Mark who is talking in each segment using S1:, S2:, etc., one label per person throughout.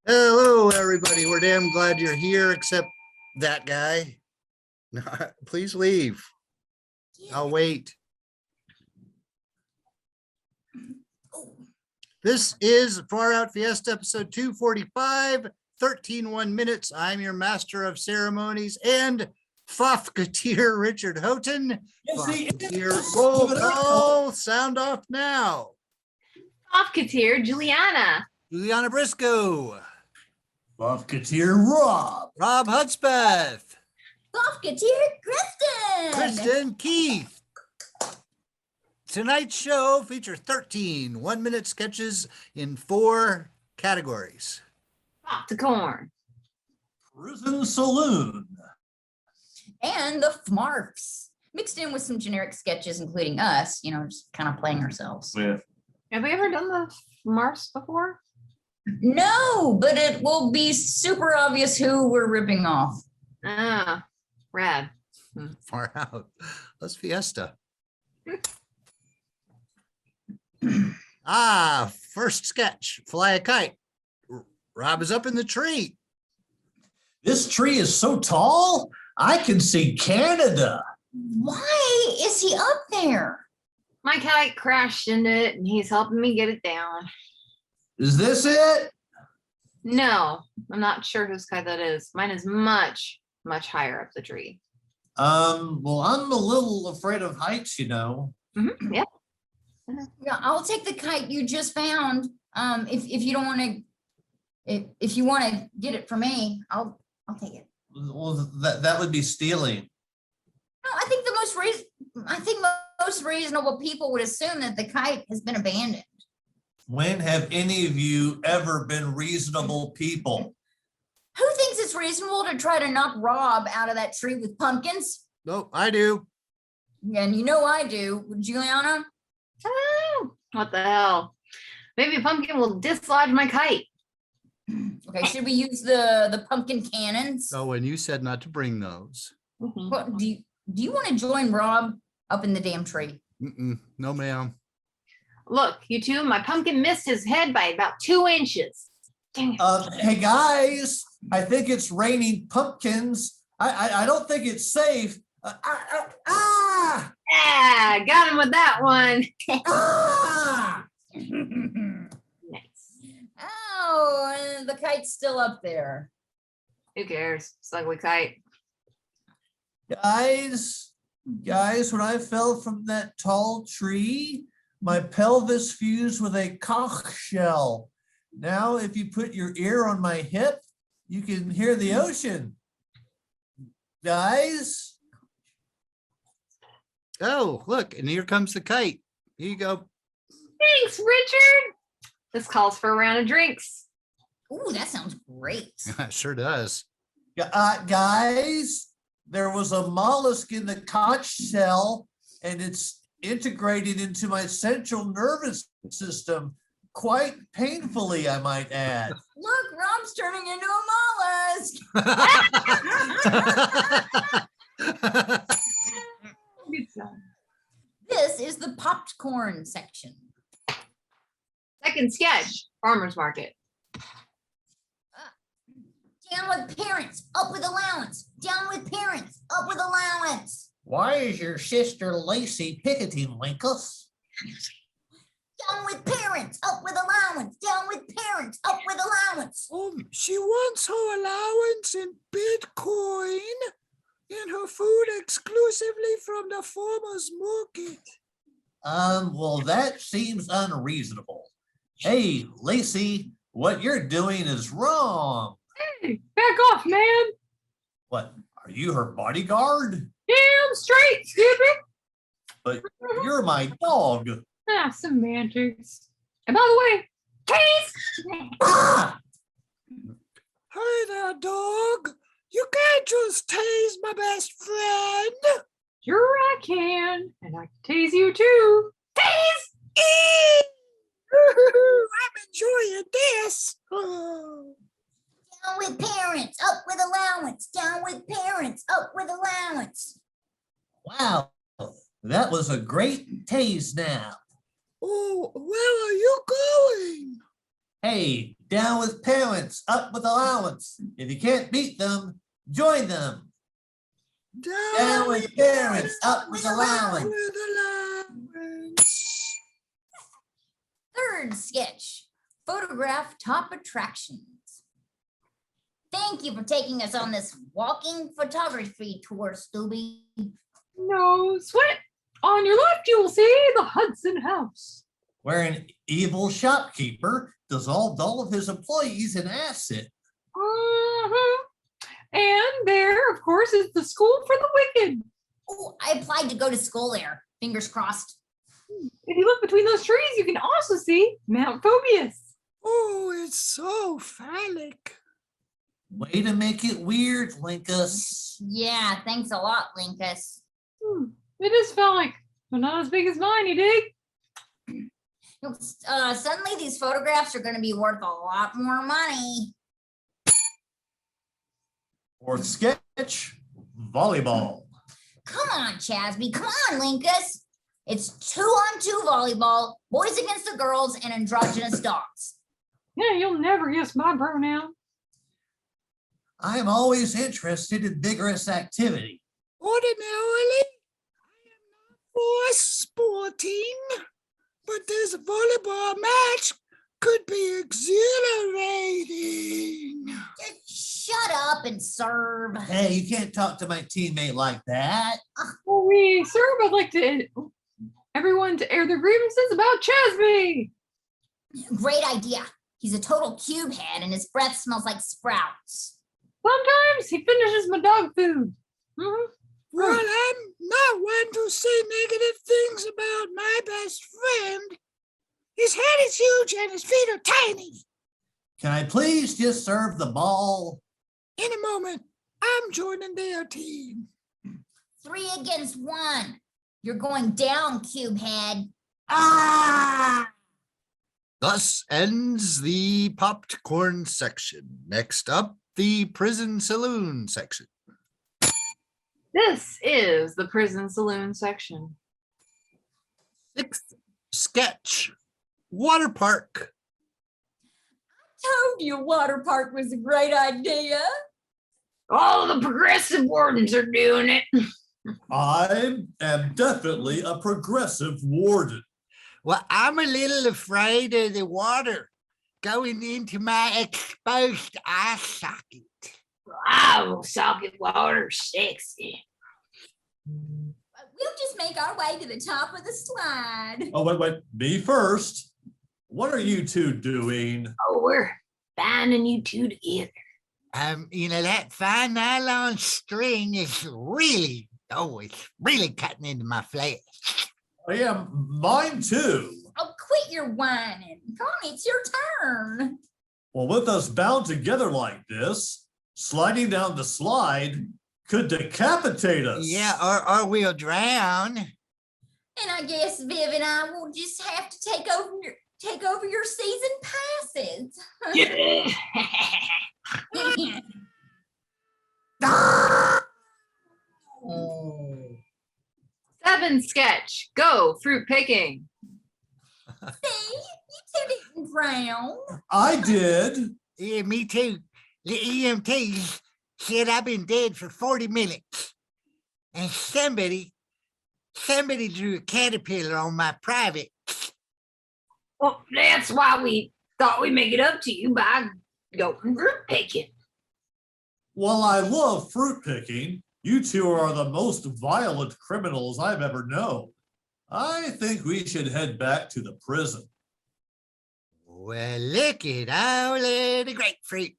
S1: Hello, everybody. We're damn glad you're here, except that guy. Please leave. I'll wait. This is Far Out Fiesta, episode 245, 1 minutes. I'm your master of ceremonies and Fofketeer Richard Houghton. Fofketeer roll call, sound off now.
S2: Fofketeer JuliAnna.
S1: JuliAnna Briscoe.
S3: Fofketeer Robb.
S1: Robb Hudspeth.
S4: Fofketeer Kristin.
S1: Kristin Keith. Tonight's show features 13 1-minute sketches in 4 categories.
S2: Popcorn.
S3: Prison Saloon.
S4: And the Smurfs. Mixed in with some generic sketches, including us, just kind of playing ourselves.
S3: Yeah.
S2: Have we ever done the Smurfs before?
S4: No, but it will be super obvious who we're ripping off.
S2: Ah, rad.
S1: Far Out. Let's Fiesta. First sketch, fly a kite. Robb is up in the tree.
S3: This tree is so tall, I can see Canada.
S4: Why is he up there?
S2: My kite crashed into it and he's helping me get it down.
S3: Is this it?
S2: No, I'm not sure whose kite that is. Mine is much, much higher up the tree.
S3: Well, I'm a little afraid of heights,
S2: Mm-hmm. Yeah.
S4: Yeah, I'll take the kite you just found. If you don't want to, if you want to get it from me, I'll take it.
S3: Well, that would be stealing.
S4: No, I think most reasonable people would assume that the kite has been abandoned.
S3: When have any of you ever been reasonable people?
S4: Who thinks it's reasonable to try to knock Robb out of that tree with pumpkins?
S1: Oh, I do.
S4: And I do. JuliAnna?
S2: Oh, what the hell? Maybe a pumpkin will dislodge my kite.
S4: Okay, should we use the pumpkin cannons?
S1: Oh, and you said not to bring those.
S2: Mm-hmm.
S4: What, do you want to join Robb up in the damn tree?
S1: No, ma'am.
S2: Look, you two, my pumpkin missed his head by about 2 inches. Dang it.
S3: Hey guys, I think it's raining pumpkins. I don't think it's safe.
S2: Yeah, got him with that one. Nice.
S4: Oh, the kite's still up there.
S2: Who cares? It's an ugly kite.
S3: Guys, when I fell from that tall tree, my pelvis fused with a conch shell. Now, if you put your ear on my hip, you can hear the ocean. Guys?
S1: Oh, look, and here comes the kite. Here you go.
S2: Thanks, Richard. This calls for a round of drinks.
S4: Ooh, that sounds great.
S1: It sure does.
S3: Guys, there was a mollusk in the conch shell, and it's integrated into my central nervous system quite painfully, I might add.
S4: Look, Robb's turning into a mollusk. This is the popcorn section.
S2: Second sketch, farmer's market.
S4: Down with parents, up with allowance. Down with parents, up with allowance.
S3: Why is your sister Lacey picketing, Linkus?
S4: Down with parents, up with allowance. Down with parents, up with allowance.
S1: She wants her allowance in Bitcoin and her food exclusively from the farmer's market.
S3: Well, that seems unreasonable. Hey, Lacey, what you're doing is wrong.
S2: Hey, back off, man.
S3: What, are you her bodyguard?
S2: Damn straight, stupid.
S3: but you're my dog.
S2: Ah, semantics. And by the way, Tase!
S3: Ah!
S5: Hey there, dog. You can't just tase my best friend.
S2: Sure I can. And I can tase you too. Tase!
S5: Eee! I'm enjoying this. Oh.
S4: Down with parents, up with allowance. Down with parents, up with allowance.
S3: Wow, that was a great tase nap.
S5: Oh, where are you going?
S3: Hey, down with parents, up with allowance. If you can't beat them, join them. Down with parents, up with allowance.
S5: With allowance.
S4: Third sketch, photograph top attractions. Thank you for taking us on this walking photography tour, Scooby.
S2: No sweat. On your left, you will see the Hudson House.
S3: Where an evil shopkeeper does all of his employees an asset.
S2: Mhm. And there, of course, is the School for the Wicked.
S4: Oh, I applied to go to school there. Fingers crossed.
S2: If you look between those trees, you can also see Mount Phobius.
S5: Oh, it's so phallic.
S3: Way to make it weird, Linkus.
S4: Yeah, thanks a lot, Linkus.
S2: It is phallic, but not as big as mine, you dig?
S4: Suddenly these photographs are going to be worth a lot more money.
S3: Fourth sketch, volleyball.
S4: Come on, Chasby. Come on, Linkus. It's 2-on-2 volleyball, boys against the girls, and androgynous dogs.
S2: Yeah, you'll never guess my pronoun.
S3: I'm always interested in vigorous activity.
S5: Ordinarily, I am not for sporting, but this volleyball match could be exhilarating.
S4: Just shut up and serve.
S3: Hey, you can't talk to my teammate like that.
S2: Well, we serve, I'd like to everyone to air their grievances about Chasby.
S4: Great idea. He's a total cube head and his breath smells like sprouts.
S2: Sometimes he finishes my dog food. Mhm.
S5: Well, I'm not one to say negative things about my best friend. His head is huge and his feet are tiny.
S3: Can I please just serve the ball?
S5: In a moment, I'm joining their team.
S4: 3 against 1. You're going down, cube head.
S3: Ah!
S1: Thus ends the popped corn section. Next up, the prison saloon section.
S2: This is the prison saloon section.
S1: Sixth sketch, water park.
S4: Told you water park was a great idea.
S2: All the progressive wardens are doing it.
S3: I am definitely a progressive warden.
S1: Well, I'm a little afraid of the water going into my exposed eye socket.
S2: Wow, socket water sexy.
S4: We'll just make our way to the top of the slide.
S3: Oh, wait, me first. What are you two doing?
S2: Oh, we're binding you two together.
S1: That fine nylon string is really, it's really cutting into my flesh.
S3: Oh, yeah, mine too.
S4: Oh, quit your whining. Come on, it's your turn.
S3: Well, with us bound together like this, sliding down the slide could decapitate us.
S1: Yeah, or we'll drown.
S4: And I guess Viv and I will just have to take over your season passes.
S3: Oh.
S2: 7 sketch, go fruit picking.
S4: See, you two didn't drown.
S3: I did.
S1: Yeah, me too. The EMTs said I've been dead for 40 minutes. And somebody drew a caterpillar on my private.
S2: Well, that's why we thought we'd make it up to you by going fruit picking.
S3: While I love fruit picking, you two are the most violent criminals I've ever known. I think we should head back to the prison.
S1: Well, look at all of the grapefruit,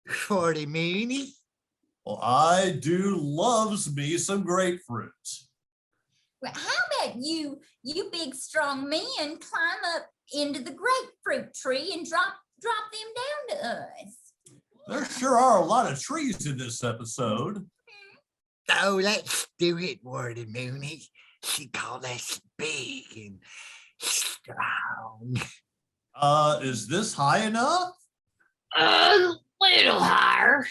S1: 40 Mooney.
S3: Well, I do loves me some grapefruit.
S4: Well, how about you big strong men climb up into the grapefruit tree and drop them down to us?
S3: There sure are a lot of trees in this episode.
S1: Oh, let's do it, Warden Mooney. She called us big and strong.
S3: Is this high enough?
S2: A little higher.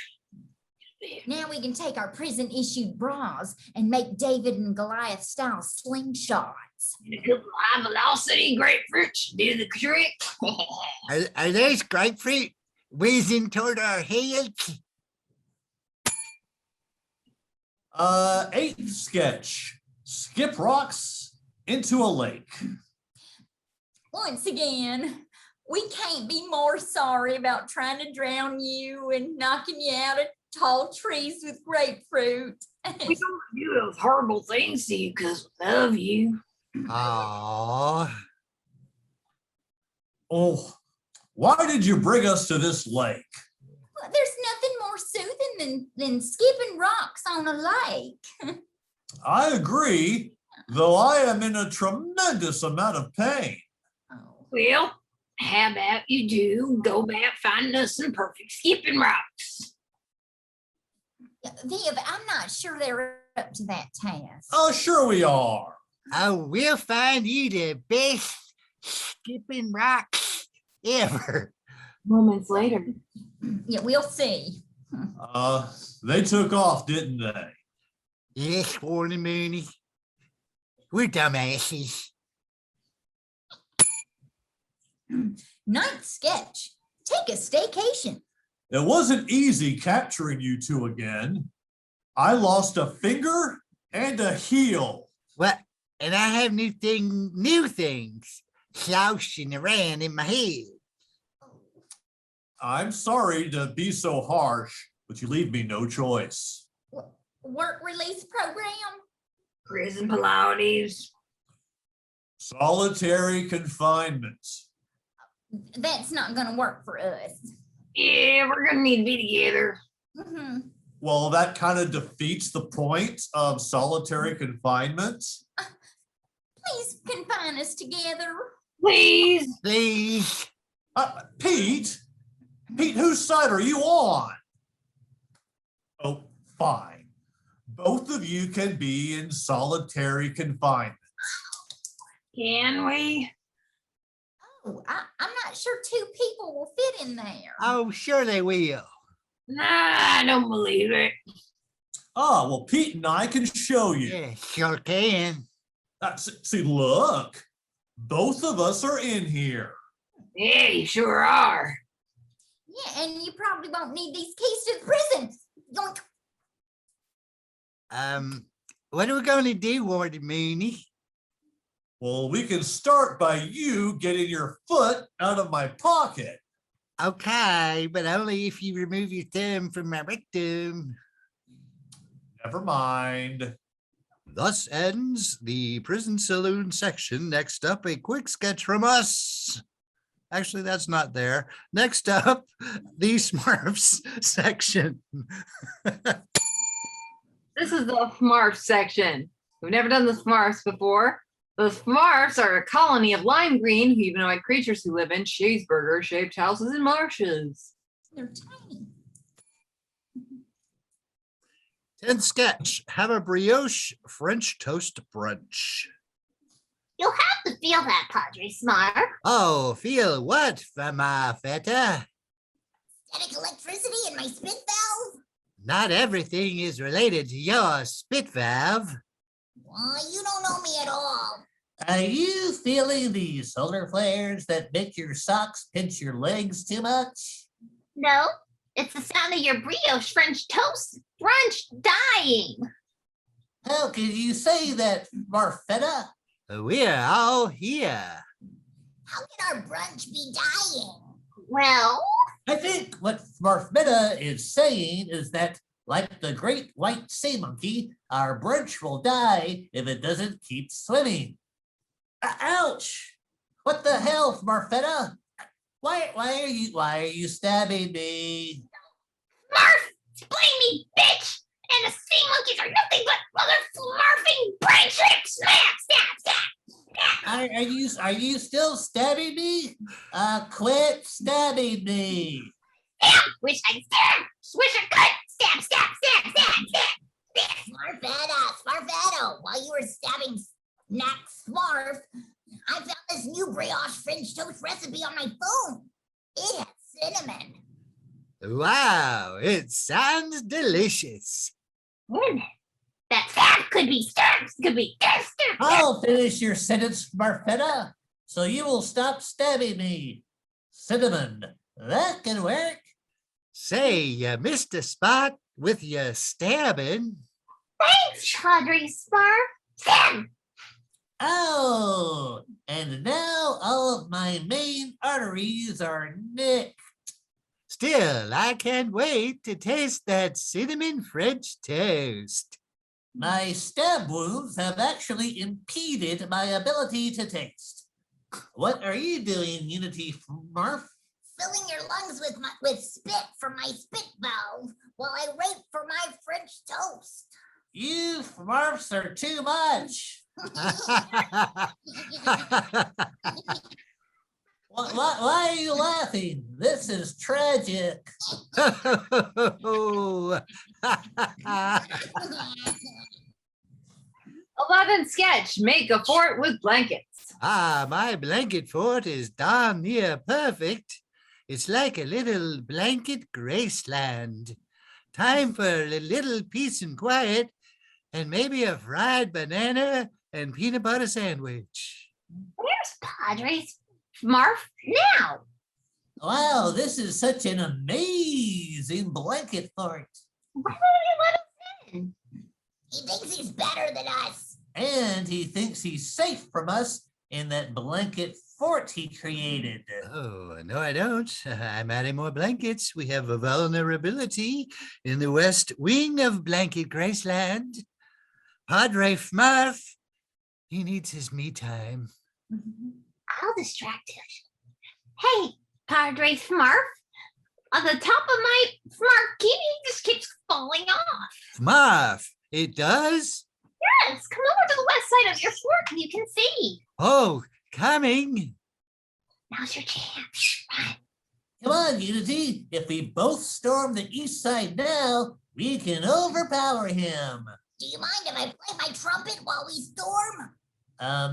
S4: Now we can take our prison issued bras and make David and Goliath style slingshots.
S2: A couple high velocity grapefruits do the trick.
S1: Are those grapefruit whizzing toward our heads?
S3: Eighth sketch. Skip rocks into a lake.
S4: Once again, we can't be more sorry about trying to drown you and knocking you out of tall trees with grapefruit.
S2: We don't do those horrible things to you because we love you.
S1: Aww.
S3: Oh, why did you bring us to this lake?
S4: Well, there's nothing more soothing than skipping rocks on a lake.
S3: I agree, though I am in a tremendous amount of pain.
S4: Oh.
S2: Well, how about you do go back finding us some perfect skipping rocks?
S4: Viv, I'm not sure they're up to that task.
S3: Oh, sure we are.
S1: Oh, we'll find you the best skipping rocks ever.
S2: Moments later.
S4: Yeah, we'll see.
S3: They took off, didn't they?
S1: Yes, Warden Mooney. We're dumbasses.
S4: Ninth sketch. Take a staycation.
S3: It wasn't easy capturing you two again. I lost a finger and a heel.
S1: What? And I have new things sloshing around in my head.
S3: I'm sorry to be so harsh, but you leave me no choice.
S4: Work release program.
S2: Prison Pilates.
S3: Solitary confinement.
S4: That's not going to work for us.
S2: Yeah, we're gonna need to be together.
S4: Mhm.
S3: Well, that kind of defeats the point of solitary confinement.
S4: Please confine us together.
S2: Please.
S1: Please.
S3: Pete? Pete, whose side are you on? Oh, fine. Both of you can be in solitary confinement.
S2: Can we?
S4: Oh, I'm not sure two people will fit in there.
S1: Oh, sure they will.
S2: Nah, I don't believe it.
S3: Ah, well, Pete and I can show you.
S1: Yeah, sure can.
S3: See, look. Both of us are in here.
S2: Yeah, you sure are.
S4: Yeah, and you probably won't need these keys to the prison. Yoink.
S1: What are we going to do, Warden Mooney?
S3: Well, we can start by you getting your foot out of my pocket.
S1: Okay, but only if you remove your thumb from my rectum.
S3: Never mind.
S1: Thus ends the prison saloon section. Next up, a quick sketch from us. Actually, that's not there. Next up, the Smurfs section.
S6: This is the Smurf section. We've never done the Smurfs before. The Smurfs are a colony of lime green humanoid creatures who live in cheeseburger-shaped houses and marshes.
S4: They're tiny.
S1: 10th sketch, have a brioche French toast brunch.
S7: You'll have to feel that, Padre Smurf.
S1: Oh, feel what, Fama Feta?
S7: Static electricity in my spit valve?
S1: Not everything is related to your spit valve.
S7: Why, you don't know me at all.
S3: Are you feeling the solar flares that make your socks pinch your legs too much?
S7: No, it's the sound of your brioche French toast brunch dying.
S3: How can you say that, Marfetta?
S1: We're all here.
S7: How can our brunch be dying? Well,
S3: I think what Marfetta is saying is that, like the great white sea monkey, our brunch will die if it doesn't keep swimming. Ouch! What the hell, Marfetta? Why are you stabbing me?
S7: Smurf, explain me, bitch. And the sea monkeys are nothing but mother smurfing brain tricks. Snap, snap, snap.
S3: Are you still stabbing me? Quit stabbing me.
S7: Stab, wish I stab, swish or cut, stab, stab, stab, stab, stab. Smurfetta, while you were stabbing Snack Smurf, I found this new brioche French toast recipe on my phone. It has cinnamon.
S1: Wow, it sounds delicious.
S7: That could be stab, could be stab.
S3: I'll finish your sentence, Smurfetta, so you will stop stabbing me. Cinnamon, that can work.
S1: Say, you missed a spot with your stabbing.
S7: Thanks, Padre Smurf. Stab.
S3: Oh, and now all of my main arteries are nicked.
S1: Still, I can't wait to taste that cinnamon French toast.
S3: My stab wounds have actually impeded my ability to taste. What are you doing, Unity Smurf?
S7: Filling your lungs with spit from my spit valve while I wait for my French toast.
S3: You Smurfs are too much. Why are you laughing? This is tragic.
S6: 11th sketch, make a fort with blankets.
S1: My blanket fort is darn near perfect. It's like a little blanket Graceland. Time for a little peace and quiet, and maybe a fried banana and peanut butter sandwich.
S7: Where's Padre Smurf now?
S3: Wow, this is such an amazing blanket fort.
S7: Why won't you let us in? He thinks he's better than us.
S3: And he thinks he's safe from us in that blanket fort he created.
S1: Oh, no, I don't. I'm adding more blankets. We have a vulnerability in the west wing of Blanket Graceland. Padre Smurf, he needs his me time.
S7: I'll distract him. Hey, Padre Smurf. On the top of my Smurfini just keeps falling off.
S1: Smurf, it does?
S7: Yes, come over to the west side of your fort and you can see.
S1: Oh, coming.
S7: Now's your chance. Run.
S3: Come on, Unity. If we both storm the east side now, we can overpower him.
S7: Do you mind if I play my trumpet while we storm?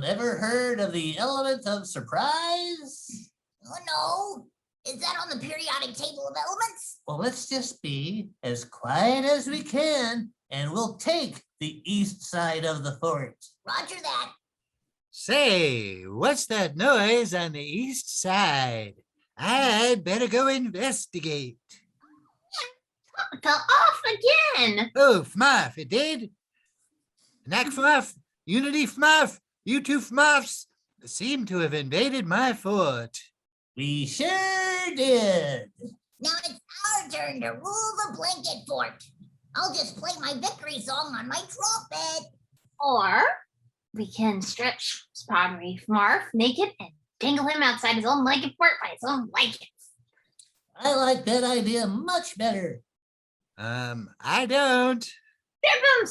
S3: Ever heard of the element of surprise?
S7: Oh, no. Is that on the periodic table of elements?
S3: Well, let's just be as quiet as we can, and we'll take the east side of the fort.
S7: Roger that.
S1: Say, what's that noise on the east side? I'd better go investigate.
S7: It fell off again.
S1: Oh, Smurf, it did? Knack Smurf, Unity Smurf, you two Smurfs seem to have invaded my fort.
S3: We sure did.
S7: Now it's our turn to rule the blanket fort. I'll just play my victory song on my trumpet.
S6: Or we can stretch Padre Smurf naked and dangle him outside his own blanket fort by his own blankets.
S3: I like that idea much better.
S1: I don't.
S6: Give them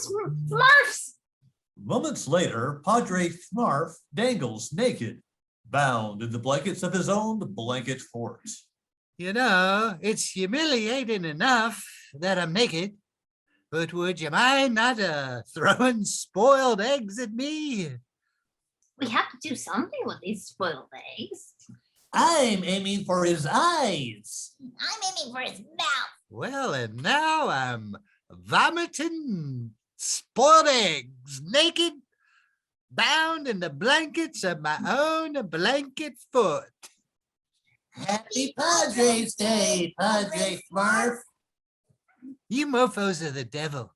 S6: Smurfs!
S3: Moments later, Padre Smurf dangles naked, bound in the blankets of his own blanket fort.
S1: You know, it's humiliating enough that I'm naked, but would you mind not throwing spoiled eggs at me?
S6: We have to do something with these spoiled eggs.
S3: I'm aiming for his eyes.
S7: I'm aiming for his mouth.
S1: Well, and now I'm vomiting spoiled eggs, naked, bound in the blankets of my own blanket fort.
S3: Happy Padres Day, Padre Smurf.
S1: You mofos are the devil.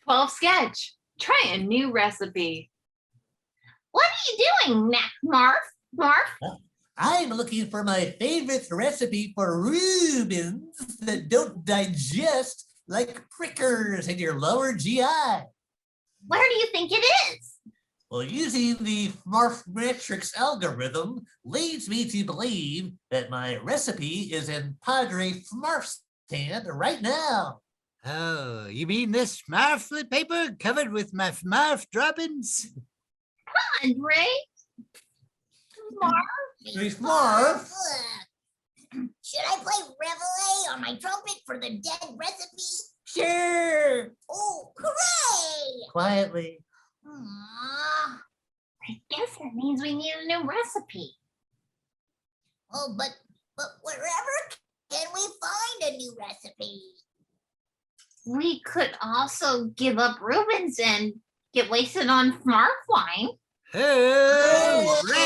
S6: 12th sketch. Try a new recipe.
S7: What are you doing, Smurf?
S3: I'm looking for my favorite recipe for Reubens that don't digest like prickers in your lower GI.
S7: Where do you think it is?
S3: Well, using the Smurf metrics algorithm leads me to believe that my recipe is in Padre Smurf's can right now.
S1: Oh, you mean this Smurflet paper covered with my Smurf droppings?
S7: Andre?
S3: Hey, Smurf.
S8: Should I play Reveille on my trumpet for the dead recipe?
S4: Sure.
S8: Oh, hooray!
S3: Quietly.
S8: Aw.
S7: I guess that means we need a new recipe.
S8: Oh, but wherever can we find a new recipe?
S7: We could also give up Rubens and get wasted on Smurf wine.
S1: Hooray!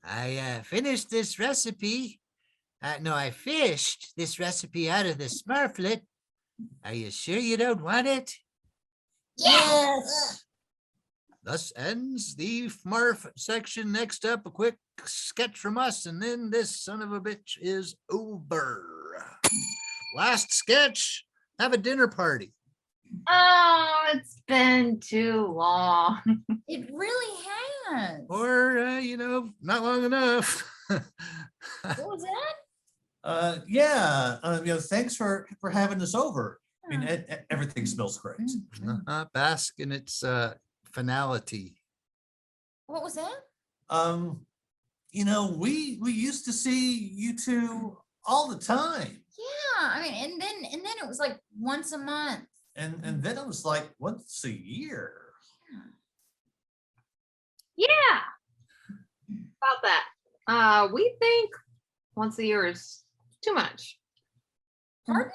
S1: I finished this recipe. No, I fished this recipe out of the Smurflet. Are you sure you don't want it?
S8: Yes!
S1: Thus ends the Smurf section. Next up, a quick sketch from us, and then this son of a bitch is over. Last sketch, have a dinner party.
S6: Oh, it's been too long.
S4: It really has.
S1: Or, not long enough.
S4: What was that?
S3: Thanks for having us over. I mean, everything smells great.
S1: Bask in its finality.
S4: What was that?
S3: We used to see you two all the time.
S4: Yeah, I mean, and then it was like once a month.
S3: And then it was like once a year.
S6: Yeah. About that. We think once a year is too much.
S4: Pardon?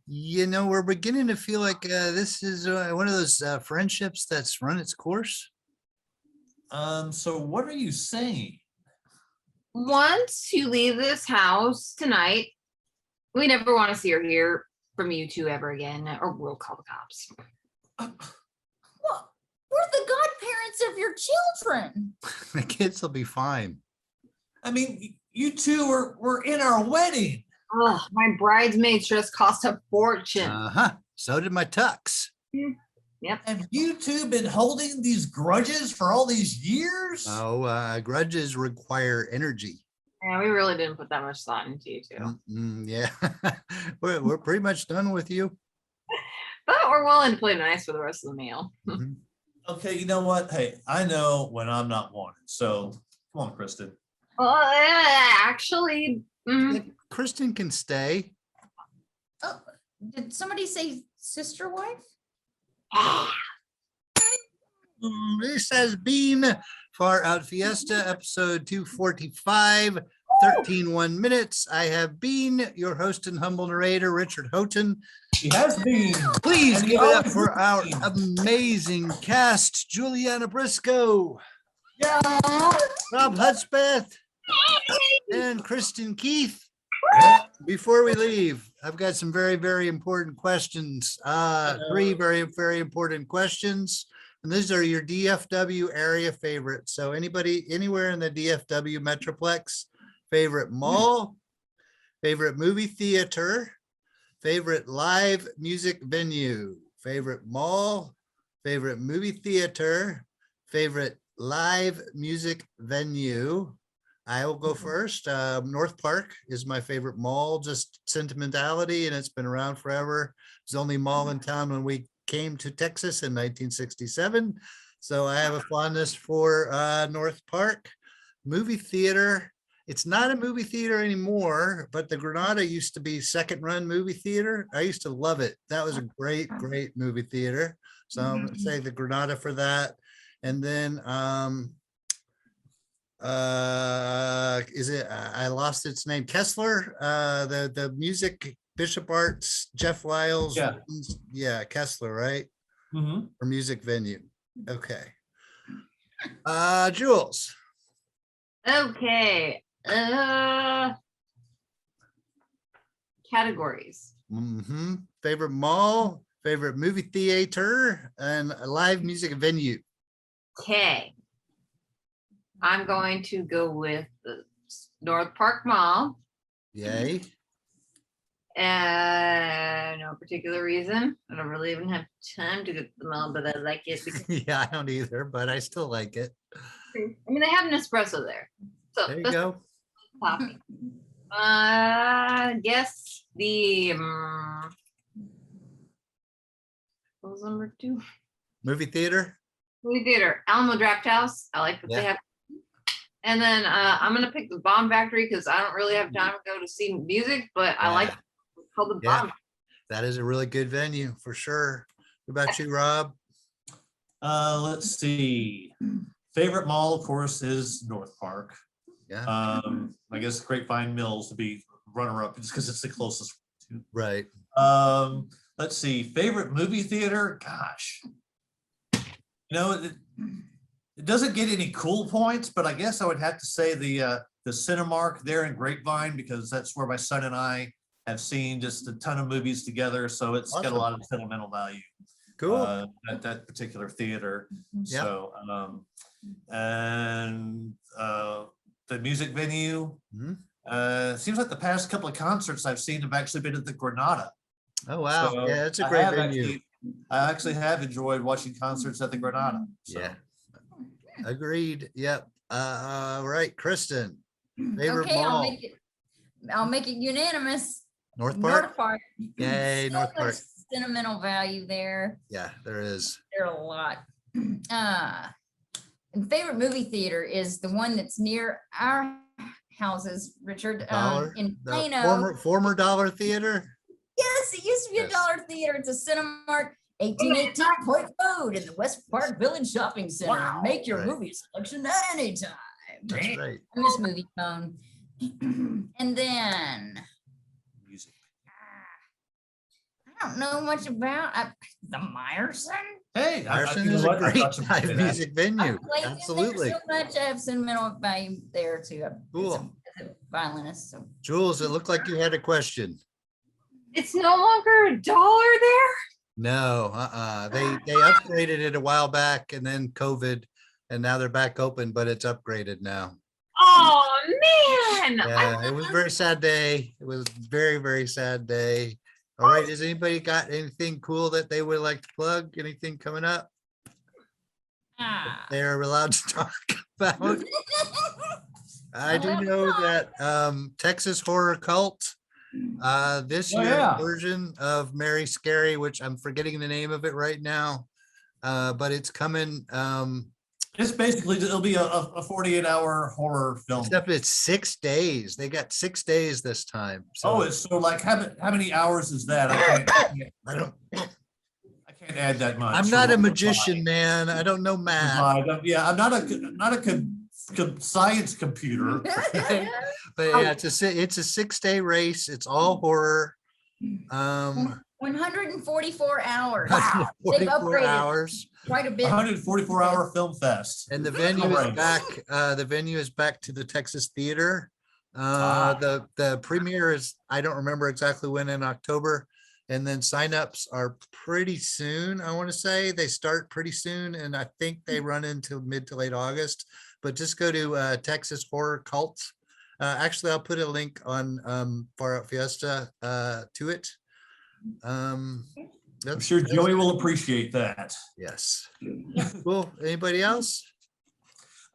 S1: We're beginning to feel like this is one of those friendships that's run its course.
S3: So what are you saying?
S6: Once you leave this house tonight, we never want to see or hear from you two ever again, or we'll call the cops.
S4: Well, we're the godparents of your children.
S1: The kids will be fine.
S3: I mean, you two were in our wedding.
S6: Oh, my bridesmaids just cost a fortune.
S1: So did my tux.
S6: Yep.
S3: Have you two been holding these grudges for all these years?
S1: Oh, grudges require energy.
S6: Yeah, we really didn't put that much thought into you two.
S1: Yeah, we're pretty much done with you.
S6: But we're willing to play nice for the rest of the meal.
S1: Mhm.
S3: Okay, you know what? Hey, I know when I'm not wanted. So come on, Kristin.
S6: Well, actually,
S1: Kristin can stay.
S4: Oh, did somebody say sister wife?
S1: This has been Far Out Fiesta, episode 245, 1 minutes. I have been your host and humble narrator, Richard Houghton.
S3: He has been.
S1: Please
S3: And
S1: give
S3: he
S1: it up
S3: always
S1: for our
S3: will be.
S1: amazing cast, JuliAnna Briscoe,
S3: Yeah.
S1: Robb Hudspeth, and Kristin Keith. Before we leave, I've got some very, very important questions. 3 very, very important questions. And these are your DFW area favorites. So anybody, anywhere in the DFW Metroplex, favorite mall, favorite movie theater, favorite live music venue, favorite mall, favorite movie theater, favorite live music venue. I will go first. North Park is my favorite mall, just sentimentality, and it's been around forever. It's the only mall in town when we came to Texas in 1967. So I have a fondness for North Park. Movie theater. It's not a movie theater anymore, but the Granada used to be second run movie theater. I used to love it. That was a great, great movie theater. So I'm gonna say the Granada for that. And then I lost its name, Kessler, the music, Bishop Arts, Jeff Lyles.
S3: Yeah.
S1: Kessler, right?
S3: Mm-hmm.
S1: For music venue. Okay. Jules.
S6: okay. Categories.
S1: Favorite mall, favorite movie theater, and a live music venue.
S6: Okay. I'm going to go with the North Park Mall.
S1: Yay.
S6: And no particular reason. I don't really even have time to go to the mall, but I like it because
S1: Yeah, I don't either, but I still like it.
S6: I mean they have an espresso there. So
S1: There you
S6: that's
S1: go.
S6: coffee. Guess the what was number 2?
S1: Movie theater?
S6: Movie theater, Alamo Draft House. I like that they
S1: Yeah.
S6: have. And then I'm gonna pick the Bomb Factory because I don't really have time to go to see music, but I like
S1: Yeah.
S6: it's called the
S1: Yeah.
S6: Bomb.
S1: That is a really good venue for sure. What about you, Rob?
S3: Let's see. Favorite mall, of course, is North Park.
S1: Yeah,
S3: I guess Grapevine Mills would be runner-up just because it's the closest to.
S1: right.
S3: Let's see. Favorite movie theater? Gosh. It doesn't get any cool points, but I guess I would have to say the Cinemark there in Grapevine, because that's where my son and I have seen just a ton of movies together. So it's got a
S1: Awesome.
S3: lot of sentimental value.
S1: Cool.
S3: At that particular theater.
S1: Yeah.
S3: So, and the music venue,
S1: Mhm.
S3: seems like the past couple of concerts I've seen have actually been at the Granada.
S1: Oh, wow.
S3: So
S1: Yeah, it's a
S3: I
S1: great
S3: have
S1: venue.
S3: I actually have enjoyed watching concerts at the Granada. So.
S1: Yeah. Agreed. Yep. Right, Kristin. Favorite
S4: Okay,
S1: mall?
S4: I'll make it unanimous.
S1: North Park?
S4: North Park.
S1: Yay,
S4: So
S1: North Park.
S4: much sentimental value there.
S1: Yeah, there is.
S4: There are a lot. And favorite movie theater is the one that's near our houses, Richard,
S1: Dollar?
S4: in
S1: The
S4: Plano.
S1: former Dollar Theater?
S4: Yes, it used to be
S1: Yes.
S4: a Dollar Theater. It's a Cinemark, 1818 Point Road in the West Park Village Shopping Center.
S3: Wow.
S4: Make your
S1: Right.
S4: movie selection anytime.
S1: That's right.
S4: I miss Movie Phone. And then
S3: Music.
S4: I don't know much about the Meyerson.
S3: Hey,
S1: Ryerson
S3: you know
S1: is a
S3: what? I
S1: great
S3: thought somebody
S1: live
S3: said that.
S1: music venue.
S4: I've played in there
S1: Absolutely.
S4: so much. I have sentimental value there too.
S1: Cool.
S4: As a violinist, so.
S1: Jules, it looked like you had a question.
S6: It's no longer $1 there.
S1: No, they upgraded it a while back and then COVID, and now they're back open, but it's upgraded now.
S6: Oh man!
S1: Yeah, it was a very sad day. It was a very, very sad day. All right, has anybody got anything cool that they would like to plug? Anything coming up
S4: Ah.
S1: they're allowed to talk about? I do know that Texas Horror Cult, this
S3: Oh,
S1: year's
S3: yeah.
S1: version of Mary Scary, which I'm forgetting the name of it right now, but it's coming.
S3: It's basically, it'll be a 48-hour horror film.
S1: Except it's 6 days. They got 6 days this time.
S3: Oh,
S1: So
S3: it's so like, how many hours is that?
S1: I don't.
S3: I can't add that much.
S1: I'm not a magician, man. I don't know math.
S3: Yeah, I'm not a science computer.
S1: But yeah, it's a 6 day race. It's all horror.
S4: 144 hours.
S1: 44
S4: upgraded.
S1: hours.
S4: Quite a bit.
S3: 144-hour film fest.
S1: And the venue is back. The venue is back to the Texas Theater. The premiere is, I don't remember exactly when, in October. And then signups are pretty soon. I want to say they start pretty soon, and I think they run into mid to late August. But just go to Texas Horror Cult. Actually, I'll put a link on Far Out Fiesta to it.
S3: I'm
S1: That's-
S3: sure Joey will appreciate that.
S1: Yes. Cool. Anybody else?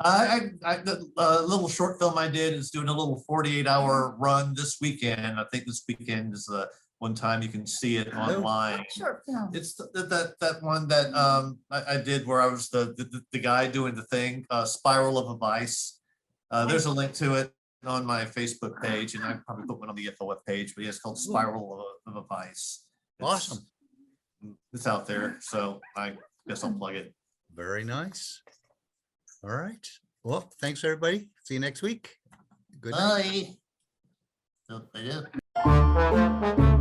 S3: The little short film I did is doing a little 48-hour run this weekend. I think this weekend is the one time you can see it online.
S4: Short film.
S3: It's that one that I did where I was the guy doing the thing, Spiral of a Vice. There's a link to it on my Facebook page, and I probably put one on the FOF page, but yeah, it's called Spiral of a Vice.
S1: Awesome.
S3: It's out there, so I guess I'll plug it.
S1: Very nice. All right. Well, thanks, everybody. See you next week. Good night.
S3: Bye.